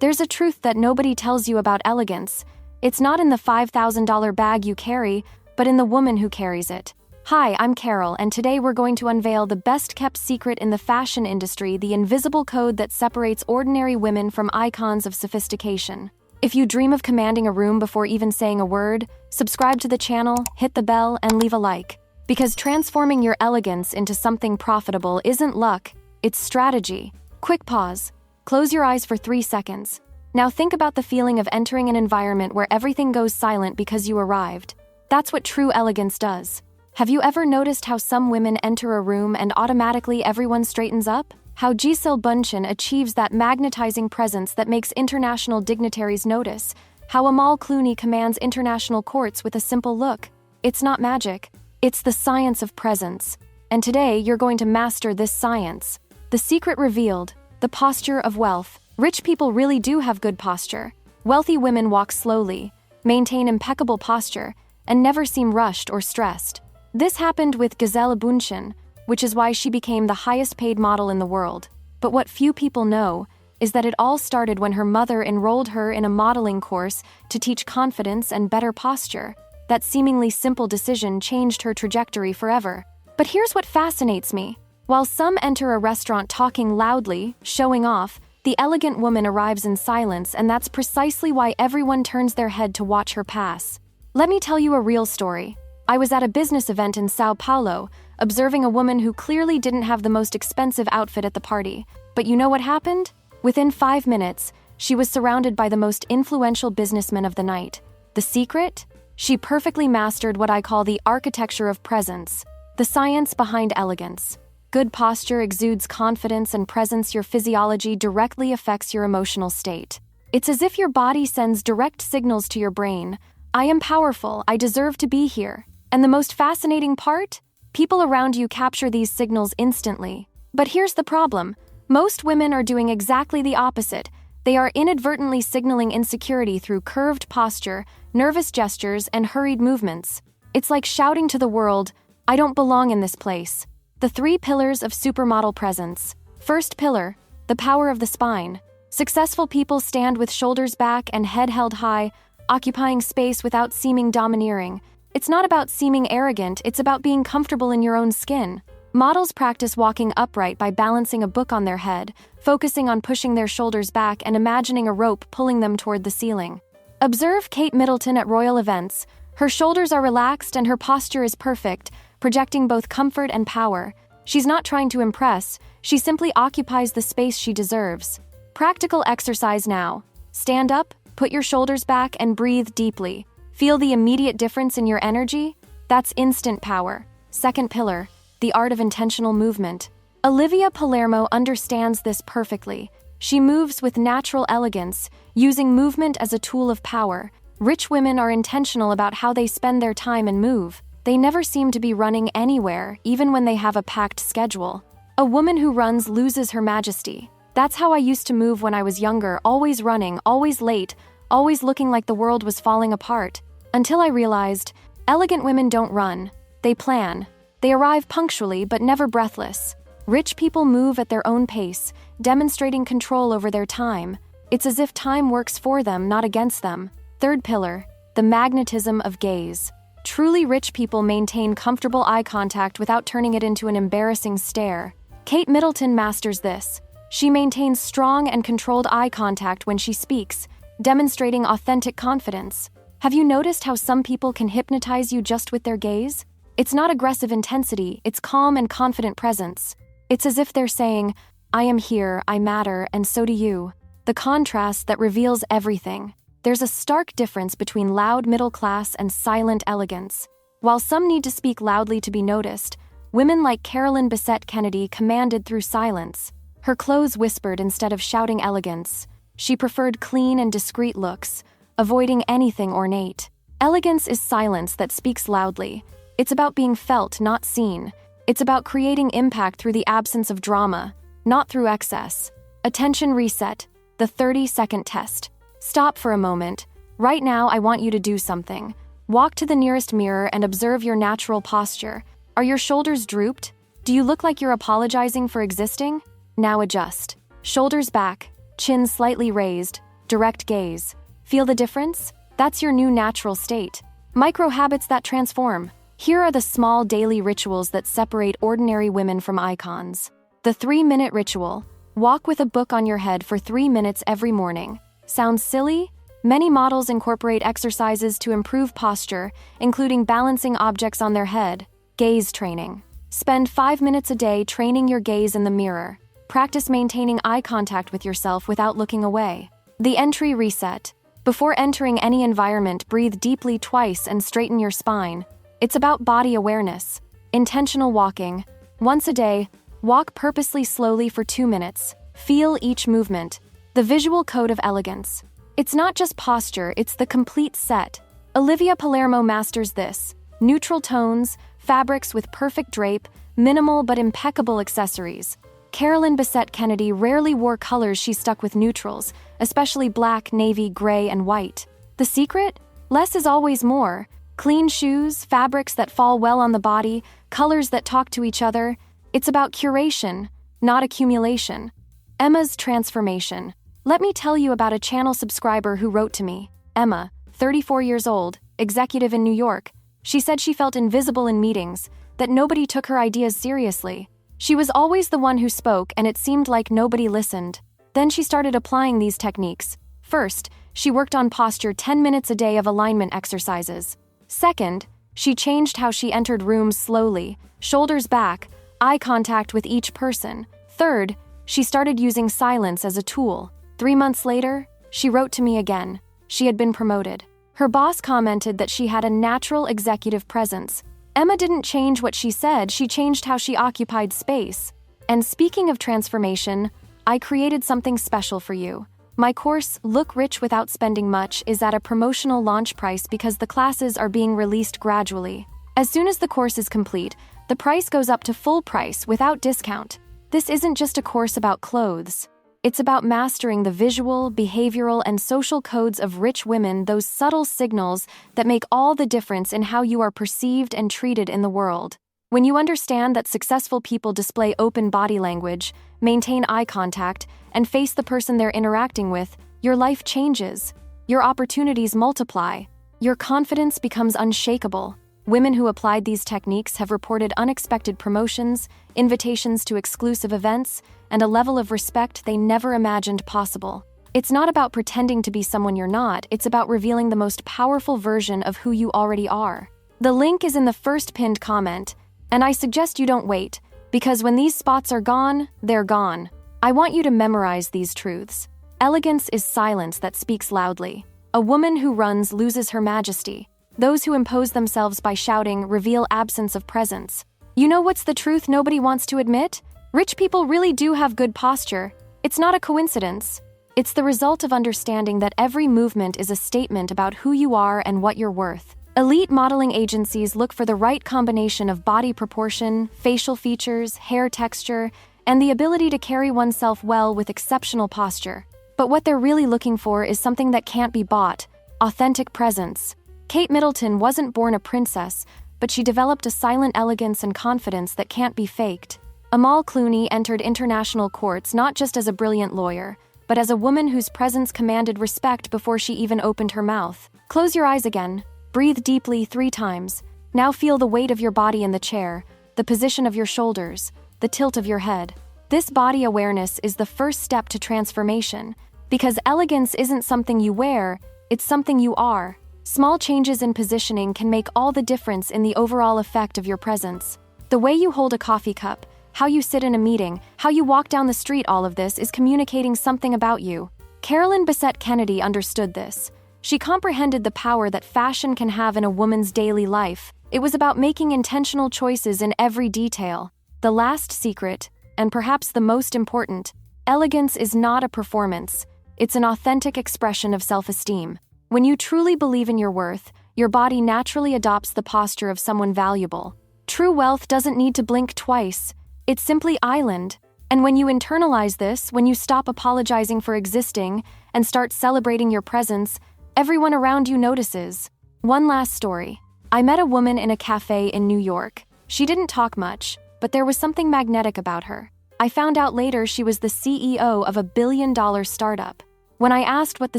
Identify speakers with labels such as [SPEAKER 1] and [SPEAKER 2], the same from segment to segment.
[SPEAKER 1] There's a truth that nobody tells you about elegance. It's not in the $5,000 bag you carry, but in the woman who carries it. Hi, I'm Carol, and today we're going to unveil the best-kept secret in the fashion industry, the invisible code that separates ordinary women from icons of sophistication. If you dream of commanding a room before even saying a word, subscribe to the channel, hit the bell, and leave a like. Because transforming your elegance into something profitable isn't luck, it's strategy. Quick pause. Close your eyes for 3 seconds. Now think about the feeling of entering an environment where everything goes silent because you arrived. That's what true elegance does. Have you ever noticed how some women enter a room and automatically everyone straightens up? How Gisele Bündchen achieves that magnetizing presence that makes international dignitaries notice? How Amal Clooney commands international courts with a simple look? It's not magic. It's the science of presence. And today, you're going to master this science. The secret revealed: the posture of wealth. Rich people really do have good posture. Wealthy women walk slowly, maintain impeccable posture, and never seem rushed or stressed. This happened with Gisele Bündchen, which is why she became the highest-paid model in the world. But what few people know is that it all started when her mother enrolled her in a modeling course to teach confidence and better posture. That seemingly simple decision changed her trajectory forever. But here's what fascinates me. While some enter a restaurant talking loudly, showing off, the elegant woman arrives in silence, and that's precisely why everyone turns their head to watch her pass. Let me tell you a real story. I was at a business event in Sao Paulo, observing a woman who clearly didn't have the most expensive outfit at the party. But you know what happened? Within 5 minutes, she was surrounded by the most influential businessmen of the night. The secret? She perfectly mastered what I call the architecture of presence, the science behind elegance. Good posture exudes confidence and presence. Your physiology directly affects your emotional state. It's as if your body sends direct signals to your brain. I am powerful, I deserve to be here. And the most fascinating part? People around you capture these signals instantly. But here's the problem. Most women are doing exactly the opposite. They are inadvertently signaling insecurity through curved posture, nervous gestures, and hurried movements. It's like shouting to the world, "I don't belong in this place." The 3 pillars of supermodel presence. First pillar, the power of the spine. Successful people stand with shoulders back and head held high, occupying space without seeming domineering. It's not about seeming arrogant, it's about being comfortable in your own skin. Models practice walking upright by balancing a book on their head, focusing on pushing their shoulders back and imagining a rope pulling them toward the ceiling. Observe Kate Middleton at royal events. Her shoulders are relaxed and her posture is perfect, projecting both comfort and power. She's not trying to impress, she simply occupies the space she deserves. Practical exercise now. Stand up, put your shoulders back, and breathe deeply. Feel the immediate difference in your energy? That's instant power. Second pillar, the art of intentional movement. Olivia Palermo understands this perfectly. She moves with natural elegance, using movement as a tool of power. Rich women are intentional about how they spend their time and move. They never seem to be running anywhere, even when they have a packed schedule. A woman who runs loses her majesty. That's how I used to move when I was younger, always running, always late, always looking like the world was falling apart. Until I realized, elegant women don't run. They plan. They arrive punctually but never breathless. Rich people move at their own pace, demonstrating control over their time. It's as if time works for them, not against them. Third pillar, the magnetism of gaze. Truly rich people maintain comfortable eye contact without turning it into an embarrassing stare. Kate Middleton masters this. She maintains strong and controlled eye contact when she speaks, demonstrating authentic confidence. Have you noticed how some people can hypnotize you just with their gaze? It's not aggressive intensity, it's calm and confident presence. It's as if they're saying, "I am here, I matter, and so do you." The contrast that reveals everything. There's a stark difference between loud middle class and silent elegance. While some need to speak loudly to be noticed, women like Carolyn Bessette Kennedy commanded through silence. Her clothes whispered instead of shouting elegance. She preferred clean and discreet looks, avoiding anything ornate. Elegance is silence that speaks loudly. It's about being felt, not seen. It's about creating impact through the absence of drama, not through excess. Attention reset, the 30-second test. Stop for a moment. Right now, I want you to do something. Walk to the nearest mirror and observe your natural posture. Are your shoulders drooped? Do you look like you're apologizing for existing? Now adjust. Shoulders back, chin slightly raised, direct gaze. Feel the difference? That's your new natural state. Micro habits that transform. Here are the small daily rituals that separate ordinary women from icons. The 3-minute ritual. Walk with a book on your head for 3 minutes every morning. Sounds silly? Many models incorporate exercises to improve posture, including balancing objects on their head. Gaze training. Spend 5 minutes a day training your gaze in the mirror. Practice maintaining eye contact with yourself without looking away. The entry reset. Before entering any environment, breathe deeply twice and straighten your spine. It's about body awareness. Intentional walking. Once a day, walk purposely slowly for 2 minutes. Feel each movement. The visual code of elegance. It's not just posture, it's the complete set. Olivia Palermo masters this. Neutral tones, fabrics with perfect drape, minimal but impeccable accessories. Carolyn Bessette Kennedy rarely wore colors she stuck with neutrals, especially black, navy, gray, and white. The secret? Less is always more. Clean shoes, fabrics that fall well on the body, colors that talk to each other. It's about curation, not accumulation. Emma's transformation. Let me tell you about a channel subscriber who wrote to me. Emma, 34 years old, executive in New York. She said she felt invisible in meetings, that nobody took her ideas seriously. She was always the one who spoke, and it seemed like nobody listened. Then she started applying these techniques. First, she worked on posture 10 minutes a day of alignment exercises. Second, she changed how she entered rooms slowly, shoulders back, eye contact with each person. Third, she started using silence as a tool. 3 months later, she wrote to me again. She had been promoted. Her boss commented that she had a natural executive presence. Emma didn't change what she said, she changed how she occupied space. And speaking of transformation, I created something special for you. My course, Look Rich Without Spending Much, is at a promotional launch price because the classes are being released gradually. As soon as the course is complete, the price goes up to full price without discount. This isn't just a course about clothes. It's about mastering the visual, behavioral, and social codes of rich women, those subtle signals that make all the difference in how you are perceived and treated in the world. When you understand that successful people display open body language, maintain eye contact, and face the person they're interacting with, your life changes. Your opportunities multiply. Your confidence becomes unshakable. Women who applied these techniques have reported unexpected promotions, invitations to exclusive events, and a level of respect they never imagined possible. It's not about pretending to be someone you're not, it's about revealing the most powerful version of who you already are. The link is in the first pinned comment, and I suggest you don't wait, because when these spots are gone, they're gone. I want you to memorize these truths. Elegance is silence that speaks loudly. A woman who runs loses her majesty. Those who impose themselves by shouting reveal absence of presence. You know what's the truth nobody wants to admit? Rich people really do have good posture. It's not a coincidence. It's the result of understanding that every movement is a statement about who you are and what you're worth. Elite modeling agencies look for the right combination of body proportion, facial features, hair texture, and the ability to carry oneself well with exceptional posture. But what they're really looking for is something that can't be bought: authentic presence. Kate Middleton wasn't born a princess, but she developed a silent elegance and confidence that can't be faked. Amal Clooney entered international courts not just as a brilliant lawyer, but as a woman whose presence commanded respect before she even opened her mouth. Close your eyes again. Breathe deeply 3 times. Now feel the weight of your body in the chair, the position of your shoulders, the tilt of your head. This body awareness is the first step to transformation, because elegance isn't something you wear, it's something you are. Small changes in positioning can make all the difference in the overall effect of your presence. The way you hold a coffee cup, how you sit in a meeting, how you walk down the street, all of this is communicating something about you. Carolyn Bessette Kennedy understood this. She comprehended the power that fashion can have in a woman's daily life. It was about making intentional choices in every detail. The last secret, and perhaps the most important, elegance is not a performance. It's an authentic expression of self-esteem. When you truly believe in your worth, your body naturally adopts the posture of someone valuable. True wealth doesn't need to blink twice. It's simply island. And when you internalize this, when you stop apologizing for existing and start celebrating your presence, everyone around you notices. One last story. I met a woman in a cafe in New York. She didn't talk much, but there was something magnetic about her. I found out later she was the CEO of a billion-dollar startup. When I asked what the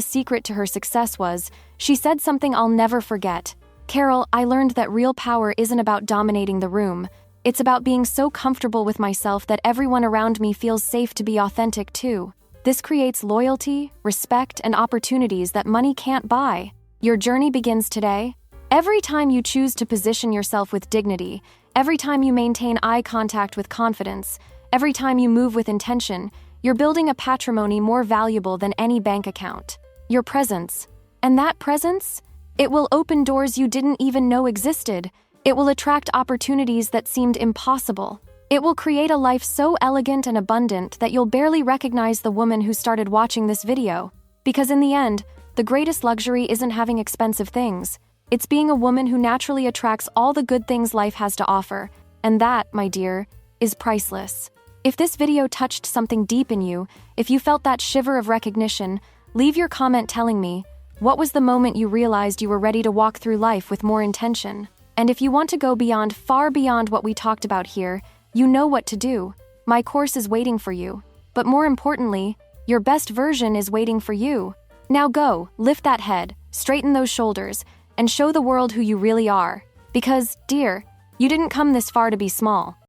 [SPEAKER 1] secret to her success was, she said something I'll never forget. "Carol, I learned that real power isn't about dominating the room. It's about being so comfortable with myself that everyone around me feels safe to be authentic too. This creates loyalty, respect, and opportunities that money can't buy." Your journey begins today. Every time you choose to position yourself with dignity, every time you maintain eye contact with confidence, every time you move with intention, you're building a patrimony more valuable than any bank account. Your presence. And that presence? It will open doors you didn't even know existed. It will attract opportunities that seemed impossible. It will create a life so elegant and abundant that you'll barely recognize the woman who started watching this video. Because in the end, the greatest luxury isn't having expensive things. It's being a woman who naturally attracts all the good things life has to offer. And that, my dear, is priceless. If this video touched something deep in you, if you felt that shiver of recognition, leave your comment telling me, what was the moment you realized you were ready to walk through life with more intention? And if you want to go beyond, far beyond what we talked about here, you know what to do. My course is waiting for you. But more importantly, your best version is waiting for you. Now go, lift that head, straighten those shoulders, and show the world who you really are. Because, dear, you didn't come this far to be small.